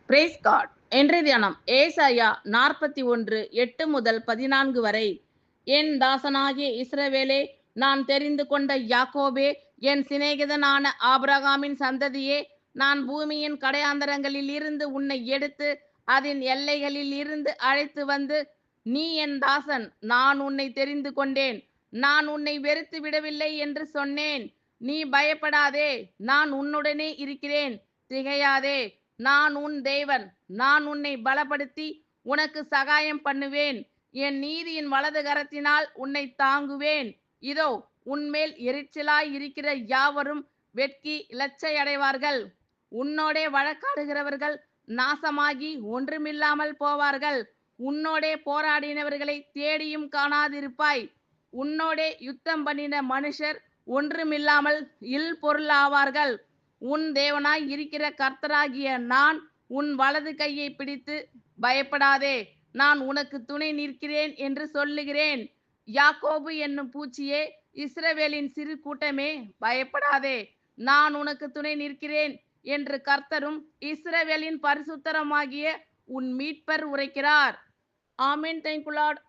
Brace God. இன்றைய தியானம் ஏசாயா 41:8-14 வரை. என் தாசனாகிய இஸ்ரவேலே, நான் தெரிந்து கொண்ட யாக்கோபே, என் சிநேகிதனான ஆபிரகாமின் சந்ததியே, நான் பூமியின் கடையாந்தரங்களில் இருந்து உன்னை எடுத்து அதன் எல்லைகளில் இருந்து அழைத்து வந்து, நீ என் தாசன், நான் உன்னை தெரிந்து கொண்டேன், நான் உன்னை வெறுத்து விடவில்லை என்று சொன்னேன். நீ பயப்படாதே, நான் உன்னுடனே இருக்கிறேன், திகையாதே, நான் உன் தேவன், நான் உன்னை பலப்படுத்தி உனக்கு சகாயம் பண்ணுவேன், என் நீதியின் வலது கரத்தினால் உன்னை தாங்குவேன். இதோ, உன்மேல் எரிச்சலாய் இருக்கிற யாவரும் வெட்கி இலச்சையடைவார்கள், உன்னோடே வழக்காடுகிறவர்கள் நாசமாகி ஒன்றுமில்லாமல் போவார்கள். உன்னோடே போராடினவர்களை தேடியும் காணாதிருப்பாய். உன்னோடே யுத்தம் பண்ணின மனுஷர் ஒன்றுமில்லாமல் இல் பொருளாவார்கள். உன் தேவனாய் இருக்கிற கர்த்தராகிய நான் உன் வலது கையை பிடித்து, பயப்படாதே, நான் உனக்கு துணை நிற்கிறேன் என்று சொல்லுகிறேன். யாக்கோபு என்னும் பூச்சியே, இஸ்ரவேலின் சிறு கூட்டமே, பயப்படாதே, நான் உனக்கு துணை நிற்கிறேன் என்று கர்த்தரும் இஸ்ரவேலின் பரிசுத்தருமாகிய உன் மீட்பர் உரைக்கிறார். ஆமென். Thank you Lord.